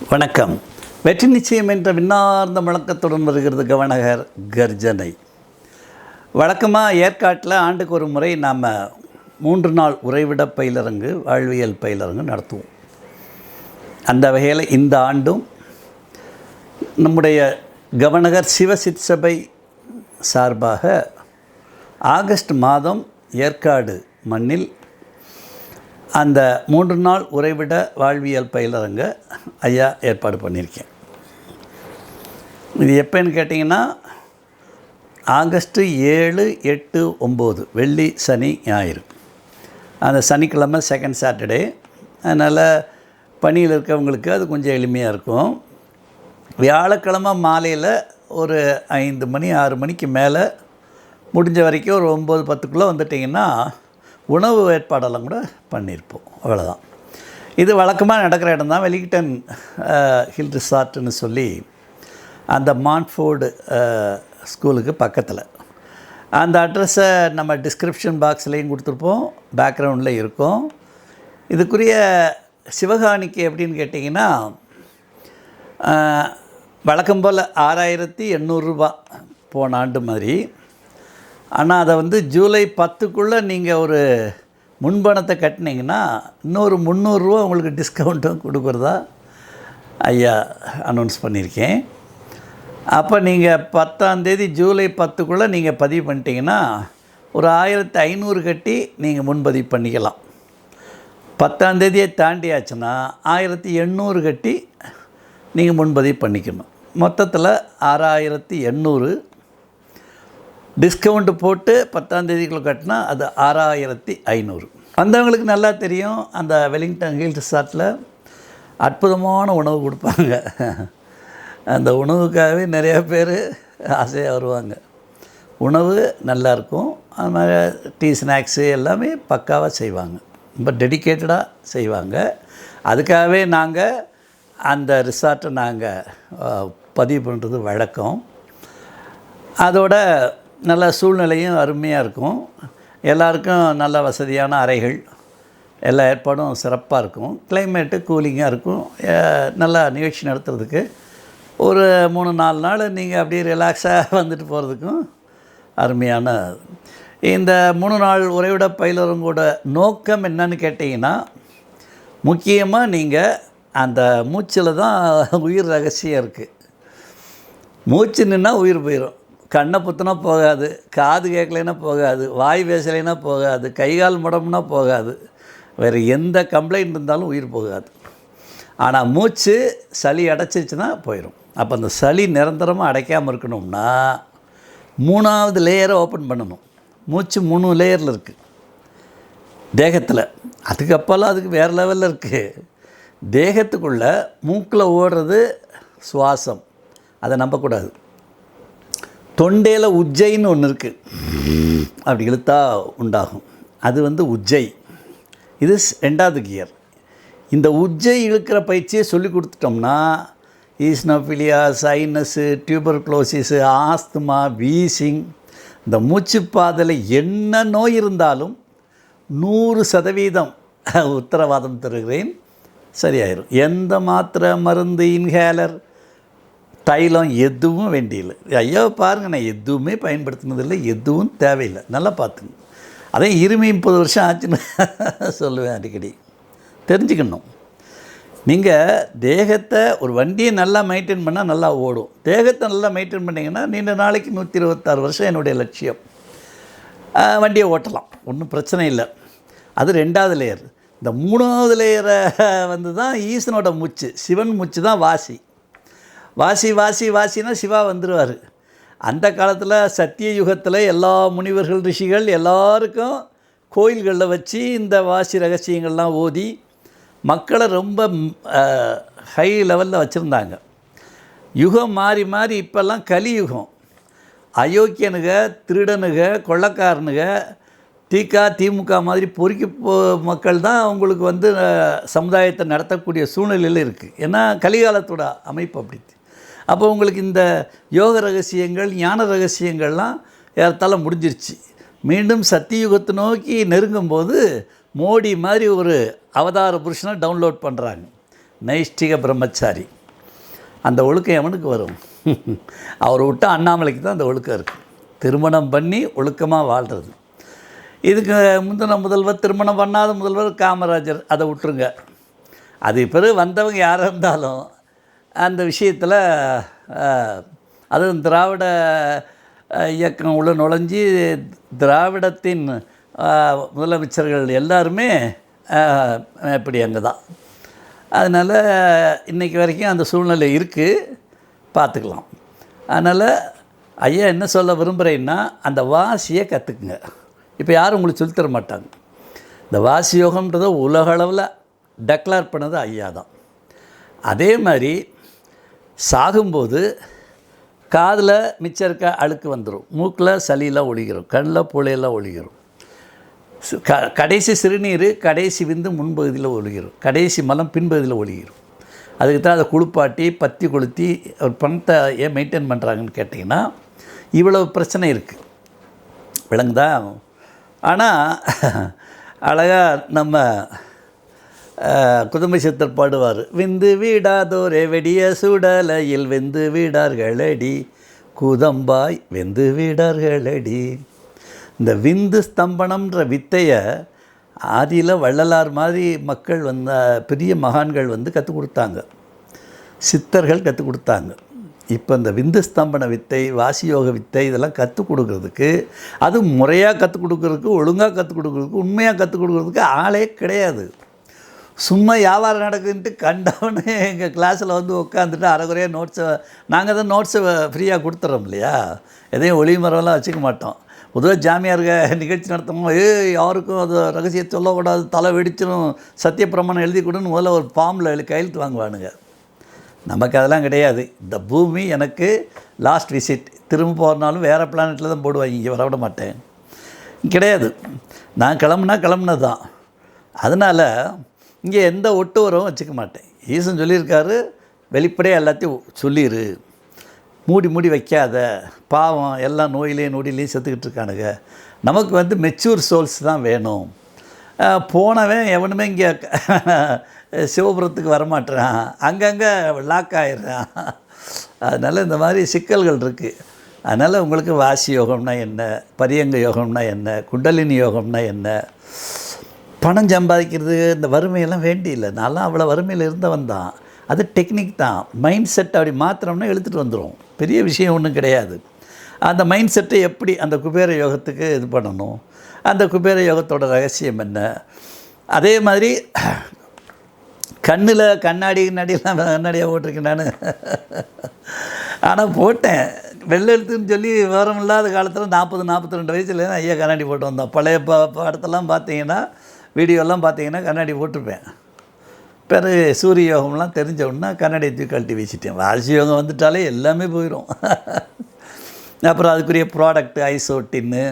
வணக்கம். வெற்றி நிச்சயம் என்ற விண்ணார்ந்த முழக்கத்துடன் வருகிறது கவனகர் கர்ஜனை. வழக்கமாக ஏற்காட்டில் ஆண்டுக்கு ஒரு முறை நாம் 3 நாள் உறைவிட பயிலரங்கு, வாழ்வியல் பயிலரங்கு நடத்துவோம். அந்த வகையில் இந்த ஆண்டும் நம்முடைய கவனகர் சிவசித் சபை சார்பாக ஆகஸ்ட் மாதம் ஏற்காடு மண்ணில் அந்த 3 நாள் உறைவிட வாழ்வியல் பயிலரங்க ஐயா ஏற்பாடு பண்ணியிருக்கேன். இது எப்போன்னு கேட்டிங்கன்னா ஆகஸ்ட்டு 7, 8, 9 வெள்ளி, சனி, ஞாயிறு. அந்த சனிக்கிழமை செகண்ட் சாட்டர்டே. அதனால் பணியில் இருக்கவங்களுக்கு அது கொஞ்சம் எளிமையாக இருக்கும். வியாழக்கிழமை மாலையில் ஒரு 5 மணி 6 மணிக்கு மேலே முடிஞ்ச வரைக்கும் ஒரு 9, 10க்குள்ளே வந்துட்டிங்கன்னா உணவு ஏற்பாடெல்லாம் கூட பண்ணியிருப்போம். அவ்வளோதான். இது வழக்கமாக நடக்கிற இடம் தான். வெலிங்டன் ஹில் ரிசார்ட்டுன்னு சொல்லி அந்த மான்ஃபோர்டு ஸ்கூலுக்கு பக்கத்தில். அந்த அட்ரஸை நம்ம டிஸ்கிரிப்ஷன் பாக்ஸ்லேயும் கொடுத்துருப்போம், பேக்ரவுண்டில் இருக்கும். இதுக்குரிய சிவகாணிக்கு எப்படின்னு கேட்டிங்கன்னா வழக்கம் போல் 6800 ரூபா போன ஆண்டு மாதிரி. ஆனால் அதை ஜூலை 10க்குள்ளே நீங்கள் ஒரு முன்பணத்தை கட்டினீங்கன்னா இன்னொரு 300 ரூபா உங்களுக்கு டிஸ்கவுண்ட்டும் கொடுக்குறதா ஐயா அனௌன்ஸ் பண்ணியிருக்கேன். அப்போ நீங்கள் 10ஆம் தேதி ஜூலை 10க்குள்ளே நீங்கள் பதிவு பண்ணிட்டீங்கன்னா ஒரு 1500 கட்டி நீங்கள் முன்பதிவு பண்ணிக்கலாம். 10ஆம் தேதியை தாண்டியாச்சுன்னா 1800 கட்டி நீங்கள் முன்பதிவு பண்ணிக்கணும். மொத்தத்தில் 6800. டிஸ்கவுண்ட்டு போட்டு 10ஆம் தேதிக்குள்ளே கட்டினா அது 6500. வந்தவங்களுக்கு நல்லா தெரியும், அந்த வெலிங்டன் ஹில் ரிசார்ட்டில் அற்புதமான உணவு கொடுப்பாங்க. அந்த உணவுக்காகவே நிறையா பேர் ஆசையாக வருவாங்க. உணவு நல்லாயிருக்கும். அது மாதிரி டீ, ஸ்நாக்ஸு எல்லாமே பக்காவாக செய்வாங்க. ரொம்ப டெடிக்கேட்டடாக செய்வாங்க. அதுக்காகவே நாங்கள் அந்த ரிசார்ட்டை நாங்கள் பதிவு பண்ணுறது வழக்கம். அதோட நல்ல சூழ்நிலையும் அருமையாக இருக்கும். எல்லாருக்கும் நல்ல வசதியான அறைகள், எல்லா ஏற்பாடும் சிறப்பாக இருக்கும். கிளைமேட்டு கூலிங்காக இருக்கும். நல்லா நிகழ்ச்சி நடத்துறதுக்கு ஒரு 3-4 நாள் நீங்கள் அப்படியே ரிலாக்ஸாக வந்துட்டு போகிறதுக்கும் அருமையான. இந்த 3 நாள் உறைவிட பயிலரங்கோட நோக்கம் என்னன்னு கேட்டிங்கன்னா, முக்கியமாக நீங்கள் அந்த மூச்சில் தான் உயிர் ரகசியம் இருக்குது. மூச்சு நின்னா உயிர் போயிடும். கண்ணை புத்துனா போகாது, காது கேட்கலைன்னா போகாது, வாய் பேசலைன்னா போகாது, கைகால் முடம்னா போகாது, வேறு எந்த கம்ப்ளைண்ட் இருந்தாலும் உயிர் போகாது. ஆனால் மூச்சு சளி அடைச்சிருச்சுன்னா போயிடும். அப்போ அந்த சளி நிரந்தரமாக அடைக்காமல் இருக்கணும்னா 3ஆவது லேயரை ஓப்பன் பண்ணணும். மூச்சு 3 லேயரில் இருக்குது தேகத்தில். அதுக்கப்போல்லாம் அதுக்கு வேறு லெவலில் இருக்குது. தேகத்துக்குள்ளே மூக்கில் ஓடுறது சுவாசம், அதை நம்பக்கூடாது. தொண்டையில் உஜ்ஜைன்னு ஒன்று இருக்குது, அப்படி இழுத்தா உண்டாகும். அது உஜ்ஜை. இது 2வது கியர். இந்த உஜ்ஜை இழுக்கிற பயிற்சியை சொல்லி கொடுத்துட்டோம்னா ஈஸ்னோஃபிலியா, சைனஸு, டியூபர்குலோசிஸு, ஆஸ்துமா, வீசிங், இந்த மூச்சுப்பாதையில் என்ன நோய் இருந்தாலும் 100% உத்தரவாதம் தருகிறேன், சரியாயிரும். எந்த மாத்திரை, மருந்து, இன்ஹேலர், தைலம் எதுவும் வேண்டியில்லை. ஐயோ பாருங்கள், நான் எதுவுமே பயன்படுத்தினதில்லை, எதுவும் தேவையில்லை. நல்லா பார்த்துங்க. அதே 20-30 வருஷம் ஆச்சுன்னு சொல்லுவேன் அடிக்கடி. தெரிஞ்சுக்கணும். நீங்கள் தேகத்தை, ஒரு வண்டியை நல்லா மெயின்டைன் பண்ணால் நல்லா ஓடும். தேகத்தை நல்லா மெயின்டைன் பண்ணிங்கன்னா நீண்ட நாளைக்கு 126 வருஷம் என்னுடைய லட்சியம். வண்டியை ஓட்டலாம், ஒன்றும் பிரச்சனை இல்லை. அது 2வது லேயர். இந்த 3ஆவது லேயரை தான் ஈசனோட மூச்சு, சிவன் மூச்சு தான் வாசி. வாசினா சிவா வந்துடுவார். அந்த காலத்தில் சத்திய யுகத்தில் எல்லா முனிவர்கள், ரிஷிகள் எல்லாருக்கும் கோயில்களில் வச்சு இந்த வாசி ரகசியங்கள்லாம் ஓதி மக்களை ரொம்ப ஹை லெவலில் வச்சுருந்தாங்க. யுகம் மாறி மாறி இப்போல்லாம் கலியுகம். அயோக்கியனுக, திருடனுக, கொள்ளக்காரனுக, திமுக மாதிரி பொறுக்கி மக்கள் தான் அவங்களுக்கு சமுதாயத்தை நடத்தக்கூடிய சூழ்நிலையில் இருக்குது. ஏன்னா கலிகாலத்தோட அமைப்பு அப்படி. அப்போ உங்களுக்கு இந்த யோக ரகசியங்கள், ஞான ரகசியங்கள்லாம் ஏறத்தாழ முடிஞ்சிருச்சு. மீண்டும் சத்தியுகத்தை நோக்கி நெருங்கும்போது மோடி மாதிரி ஒரு அவதார புருஷனை டவுன்லோட் பண்ணுறாங்க. நைஷ்டிக பிரம்மச்சாரி. அந்த ஒழுக்கம் எவனுக்கு வரும்? அவர் விட்டு அண்ணாமலைக்கு தான் அந்த ஒழுக்கம் இருக்குது. திருமணம் பண்ணி ஒழுக்கமாக வாழ்கிறது. இதுக்கு முந்தின முதல்வர், திருமணம் பண்ணாத முதல்வர் காமராஜர், அதை விட்டுருங்க. அது பிறகு வந்தவங்க யாராக இருந்தாலும் அந்த விஷயத்தில் அதுவும் திராவிட இயக்கம் உள்ள நுழைஞ்சி திராவிடத்தின் முதலமைச்சர்கள் எல்லாருமே இப்படி அங்கே தான். அதனால் இன்றைக்கி வரைக்கும் அந்த சூழ்நிலை இருக்குது, பார்த்துக்கலாம். அதனால் ஐயா என்ன சொல்ல விரும்புகிறேன்னா, அந்த வாசியை கற்றுக்குங்க. இப்போ யாரும் உங்களுக்கு சொல்லித்தர மாட்டாங்க. இந்த வாசி யோகம்ன்றதை உலகளவில் டெக்ளேர் பண்ணது ஐயா தான். அதே மாதிரி சாகும்போது காதில் மிச்சம் இருக்க அழுக்கு வந்துடும், மூக்கில் சளியெல்லாம் ஒழிக்கிறோம், கண்ணில் புழையெல்லாம் ஒழிக்கிறோம், கடைசி சிறுநீர் கடைசி விந்து முன்பகுதியில் ஒழிக்கிறோம், கடைசி மலம் பின்பகுதியில் ஒழிக்கிறோம். அதுக்கு தான் அதை குளிப்பாட்டி பற்றி கொளுத்தி ஒரு பணத்தை ஏன் மெயின்டைன் பண்ணுறாங்கன்னு கேட்டிங்கன்னா, இவ்வளவு பிரச்சனை இருக்குது, விளங்குதா? ஆனால் அழகாக நம்ம குதுமை சித்தர் பாடுவார், விந்து வீடாதோரே வெடிய சுடலையில் வெந்து வீடார்களடி கூதம்பாய் வெந்து வீடார்களடி. இந்த விந்து ஸ்தம்பனம்ன்ற வித்தையை ஆதியில் வள்ளலார் மாதிரி மக்கள் பெரிய மகான்கள் கற்றுக் கொடுத்தாங்க, சித்தர்கள் கற்றுக் கொடுத்தாங்க. இப்போ இந்த விந்து ஸ்தம்பன வித்தை, வாசியோக வித்தை இதெல்லாம் கற்றுக் கொடுக்குறதுக்கு, அது முறையாக கற்றுக் கொடுக்குறதுக்கு, ஒழுங்காக கற்றுக் கொடுக்குறதுக்கு, உண்மையாக கற்றுக் கொடுக்குறதுக்கு ஆளே கிடையாது. சும்மா வியாபாரம் நடக்குதுன்ட்டு கண்டவனே எங்கள் கிளாஸில் உட்காந்துட்டு அரைகுறையாக நோட்ஸை, நாங்கள் தான் நோட்ஸை ஃப்ரீயாக கொடுத்துட்றோம் இல்லையா, எதையும் ஒளிமரம்லாம் வச்சுக்க மாட்டோம். பொதுவாக ஜாமியாருங்க நிகழ்ச்சி நடத்தவங்க யாருக்கும் அது ரகசியம் சொல்லக்கூடாது, தலை வெடிச்சிடும், சத்தியப்பிரமாணம் எழுதி கொடுன்னு முதல்ல ஒரு ஃபார்மில் கையெழுத்து வாங்குவானுங்க. நமக்கு அதெல்லாம் கிடையாது. இந்த பூமி எனக்கு லாஸ்ட் விசிட், திரும்ப போகிறனாலும் வேறு பிளானெட்டில் தான் போடுவாங்க, இங்கே வரவிட மாட்டேன் கிடையாது. நான் கிளம்புனது தான். அதனால் இங்கே எந்த ஒட்டு உறவும் வச்சுக்க மாட்டேன். ஈசன் சொல்லியிருக்காரு, வெளிப்படையாக எல்லாத்தையும் சொல்லிடு, மூடி வைக்காத, பாவம் எல்லாம் நோயிலையும் நொடியிலையும் செத்துக்கிட்டு இருக்கானுங்க. நமக்கு மெச்சூர் சோல்ஸ் தான் வேணும். போனவன் எவனுமே இங்கே சிவபுரத்துக்கு வரமாட்டேறான், அங்கங்கே லாக் ஆகிடுறான். அதனால் இந்த மாதிரி சிக்கல்கள் இருக்குது. அதனால் உங்களுக்கு வாசி யோகம்னா என்ன, பரியங்க யோகம்னா என்ன, குண்டலினி யோகம்னா என்ன, பணம் சம்பாதிக்கிறது, இந்த வறுமையெல்லாம் வேண்டியில்லை. நான்லாம் அவ்வளோ வறுமையில் இருந்தவன் தான். அது டெக்னிக் தான். மைண்ட் செட் அப்படி மாத்திரம்னா எழுத்துட்டு வந்துடும், பெரிய விஷயம் ஒன்றும் கிடையாது. அந்த மைண்ட் செட்டை எப்படி அந்த குபேர யோகத்துக்கு இது பண்ணணும், அந்த குபேர யோகத்தோட ரகசியம் என்ன. அதே மாதிரி கண்ணாடியெல்லாம் கண்ணாடியாக போட்டிருக்கேன் நான். ஆனால் போட்டேன், வெள்ளை எழுத்துன்னு சொல்லி விவரம் இல்லாத காலத்தில் 40-42 வயசில் ஐயா கண்ணாடி போட்டு வந்தோம். பழைய படத்தெல்லாம் பார்த்தீங்கன்னா, வீடியோலாம் பார்த்தீங்கன்னா கண்ணாடி போட்டிருப்பேன். பிறகு சூரிய யோகம்லாம் தெரிஞ்சவுடனே கண்ணாடியை தூக்கி கழட்டி வச்சுட்டேன். வாசி யோகம் வந்துட்டாலே எல்லாமே போயிடும். அப்புறம் அதுக்குரிய ப்ராடக்ட்டு ஐசோட்டின்னு,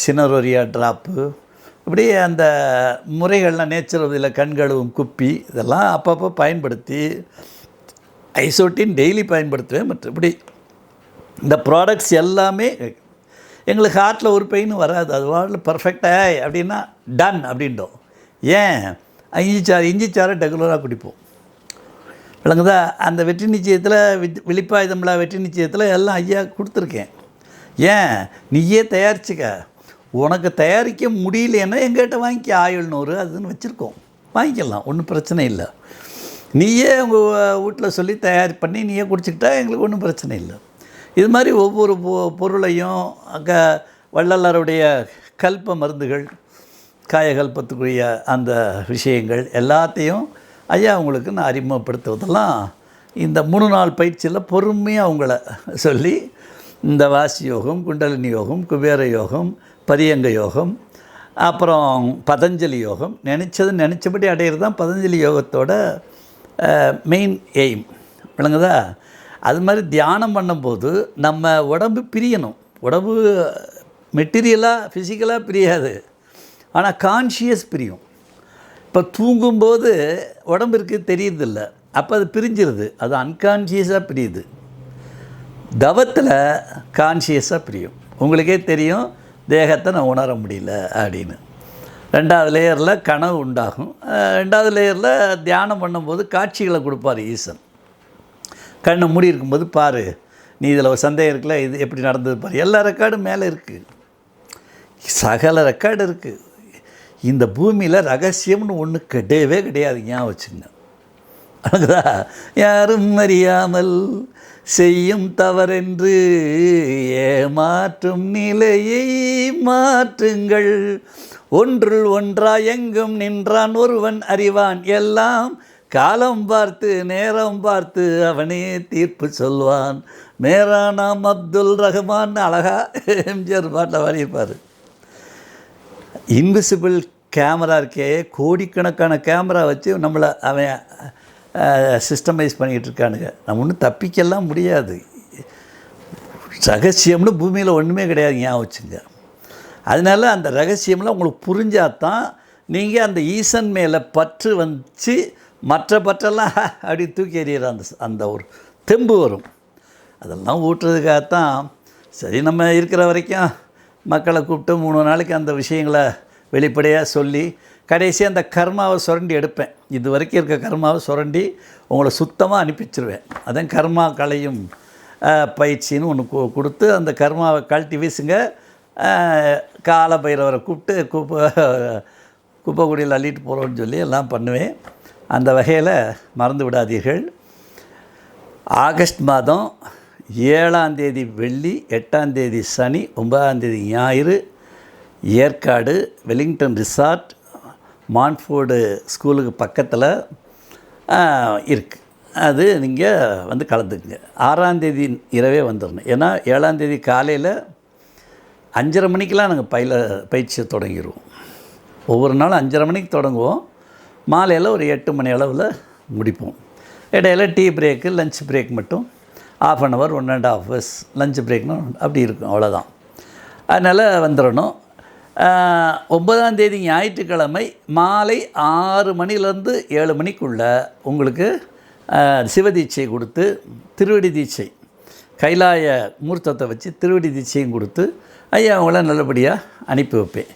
சினரோரியா ட்ராப்பு, இப்படி அந்த முறைகள்லாம் நேச்சுரல் கண்களும் குப்பி இதெல்லாம் அப்பப்போ பயன்படுத்தி, ஐசோட்டின் டெய்லி பயன்படுத்துவேன். மற்றபடி இந்த ப்ராடக்ட்ஸ் எல்லாமே எங்களுக்கு ஹார்ட்டில் ஒரு பெயின் வராது. அது வாட்டில் பர்ஃபெக்டாக அப்படின்னா டன் அப்படின்ட்டோம். ஏன் இஞ்சி சாறை ரெகுலராக குடிப்போம், விளங்குதா? அந்த வெற்றி நிச்சயத்தில் வெளிப்பாயுதம்ல வெற்றி நிச்சயத்தில் எல்லாம் ஐயா கொடுத்துருக்கேன். ஏன் நீயே தயாரிச்சுக்க, உனக்கு தயாரிக்க முடியலன்னா எங்கிட்ட வாங்கிக்க, ஆயுள் 100 அதுன்னு வச்சுருக்கோம், வாங்கிக்கலாம், ஒன்றும் பிரச்சனை இல்லை. நீயே உங்கள் வீட்டில் சொல்லி தயார் பண்ணி நீயே குடிச்சிக்கிட்டா எங்களுக்கு ஒன்றும் பிரச்சனை இல்லை. இது மாதிரி ஒவ்வொரு பொருளையும் வள்ளலாருடைய கல்ப மருந்துகள், காயகல்பத்துக்குரிய அந்த விஷயங்கள் எல்லாத்தையும் ஐயா உங்களுக்கு நான் அறிமுகப்படுத்துவதெல்லாம் இந்த 3 நாள் பயிற்சியில் பொறுமையாக அவங்கள சொல்லி, இந்த வாசி யோகம், குண்டலினி யோகம், குபேர யோகம், பரியங்க யோகம், அப்புறம் பதஞ்சலி யோகம், நினச்சபடி அடையிறது தான் பதஞ்சலி யோகத்தோட மெயின் எய்ம், விளங்குதா? அது மாதிரி தியானம் பண்ணும்போது நம்ம உடம்பு பிரியணும். உடம்பு மெட்டீரியலாக ஃபிசிக்கலாக பிரியாது, ஆனால் கான்ஷியஸ் பிரியும். இப்போ தூங்கும்போது உடம்பு இருக்குது தெரியுறதில்ல, அப்போ அது பிரிஞ்சிருது, அது அன்கான்ஷியஸாக பிரியுது. தவத்தில் கான்ஷியஸாக பிரியும். உங்களுக்கே தெரியும், தேகத்தை நான் உணர முடியல அப்படின்னு. 2வது லேயரில் கனவு உண்டாகும். 2வது லேயரில் தியானம் பண்ணும்போது காட்சிகளை கொடுப்பார் ஈசன். கண்ணை மூடி இருக்கும்போது பாரு, நீ இதில் ஒரு சந்தேகம் இருக்குல்ல, இது எப்படி நடந்தது பாரு. எல்லா ரெக்கார்டும் மேலே இருக்குது, சகல ரெக்கார்டு இருக்குது. இந்த பூமியில் ரகசியம்னு ஒன்று கிடையவே கிடையாது, ஞாபகம் வச்சுங்க. அதுதா யாரும் அறியாமல் செய்யும் தவறென்று ஏமாற்றும் நிலையை மாற்றுங்கள். ஒன்றுள் ஒன்றாய் எங்கும் நின்றான் ஒருவன் அறிவான், எல்லாம் காலம் பார்த்து நேரம் பார்த்து அவனே தீர்ப்பு சொல்வான். மேரா நாம் அப்துல் ரஹ்மான் அழகா எம்ஜிஆர் பாட்டில் பாடியிருப்பார். இன்விசிபிள் கேமரா இருக்கே, கோடிக்கணக்கான கேமரா வச்சு நம்மளை அவன் சிஸ்டமைஸ் பண்ணிக்கிட்டு இருக்கானுங்க. நம்ம ஒன்றும் தப்பிக்கலாம் முடியாது. ரகசியம்னு பூமியில் ஒன்றுமே கிடையாது, ஞாபகம் வச்சுங்க. அதனால் அந்த ரகசியம்லாம் உங்களுக்கு புரிஞ்சாதான் நீங்கள் அந்த ஈசன் மேலே பற்று வச்சு மற்ற பற்றெல்லாம் அப்படி தூக்கி எறிகிற அந்த ஒரு தெம்பு வரும். அதெல்லாம் ஊட்டுறதுக்காகத்தான் சரி நம்ம இருக்கிற வரைக்கும் மக்களை கூப்பிட்டு 3 நாளைக்கு அந்த விஷயங்களை வெளிப்படையாக சொல்லி கடைசி அந்த கர்மாவை சுரண்டி எடுப்பேன். இது வரைக்கும் இருக்க கர்மாவை சுரண்டி உங்களை சுத்தமாக அனுப்பிச்சிருவேன். அதான் கர்மா களையும் பயிற்சின்னு ஒன்று கொடுத்து அந்த கர்மாவை கழட்டி வீசுங்க. கால பைரவரை கூப்பிட்டு குப்பைக்குடியில் அள்ளிட்டு போகிறோன்னு சொல்லி எல்லாம் பண்ணுவேன். அந்த வகையில் மறந்து விடாதீர்கள். ஆகஸ்ட் மாதம் 7ஆம் தேதி வெள்ளி, 8ஆம் தேதி சனி, 9ஆம் தேதி ஞாயிறு ஏற்காடு வெலிங்டன் ரிசார்ட் மான்ஃபோர்டு ஸ்கூலுக்கு பக்கத்தில் இருக்குது. அது நீங்கள் வந்து கலந்துக்குங்க. 6ஆம் தேதி இரவே வந்துடணும். ஏன்னா 7ஆம் தேதி காலையில் 5:30 மணிக்கெலாம் நாங்கள் பயிற்சியை தொடங்கிடுவோம். ஒவ்வொரு நாளும் 5:30 மணிக்கு தொடங்குவோம். மாலையில் ஒரு 8 மணி அளவில் முடிப்போம். இடையில டீ பிரேக்கு, லஞ்ச் பிரேக் மட்டும் 1/2 hour 1.5 hours லஞ்ச் பிரேக்னு அப்படி இருக்கும், அவ்வளோதான். அதனால் வந்துடணும். 9ஆம் தேதி ஞாயிற்றுக்கிழமை மாலை 6 மணிலேருந்து 7 மணிக்குள்ளே உங்களுக்கு சிவதீட்சை கொடுத்து, திருவடி தீட்சை கைலாய மூர்த்தத்தை வச்சு திருவடி தீட்சையும் கொடுத்து ஐயா அவங்கள நல்லபடியாக அனுப்பி வைப்பேன்.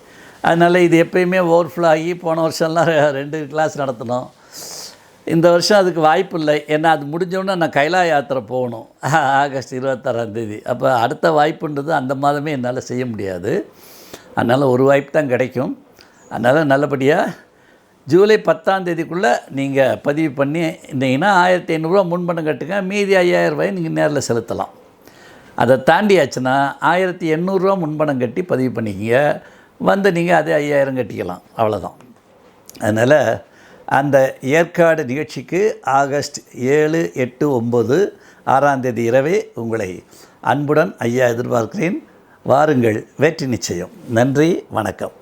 அதனால் இது எப்போயுமே ஓவர்ஃப்ளோ ஆகி போன வருஷம்லாம் 2 கிளாஸ் நடத்தினோம். இந்த வருஷம் அதுக்கு வாய்ப்பு இல்லை. ஏன்னா அது முடிஞ்சோடனே நான் கைலாய யாத்திரை போகணும் ஆகஸ்ட் 26ஆம் தேதி. அப்போ அடுத்த வாய்ப்புன்றது அந்த மாதமே என்னால் செய்ய முடியாது. அதனால் ஒரு வாய்ப்பு தான் கிடைக்கும். அதனால் நல்லபடியாக ஜூலை 10ஆம் தேதிக்குள்ளே நீங்கள் பதிவு பண்ணி இருந்தீங்கன்னா 1500 முன்பணம் கட்டுங்க. மீதி 5000 நீங்கள் நேரில் செலுத்தலாம். அதை தாண்டியாச்சுன்னா 1800 முன்பணம் கட்டி பதிவு பண்ணிக்கிங்க. வந்து நீங்கள் அதே 5000 கட்டிக்கலாம், அவ்வளோதான். அதனால் அந்த ஏற்காடு நிகழ்ச்சிக்கு ஆகஸ்ட் 7, 8, 9, 6ஆம் தேதி இரவே உங்களை அன்புடன் ஐயா எதிர்பார்க்கிறேன். வாருங்கள், வெற்றி நிச்சயம். நன்றி, வணக்கம்.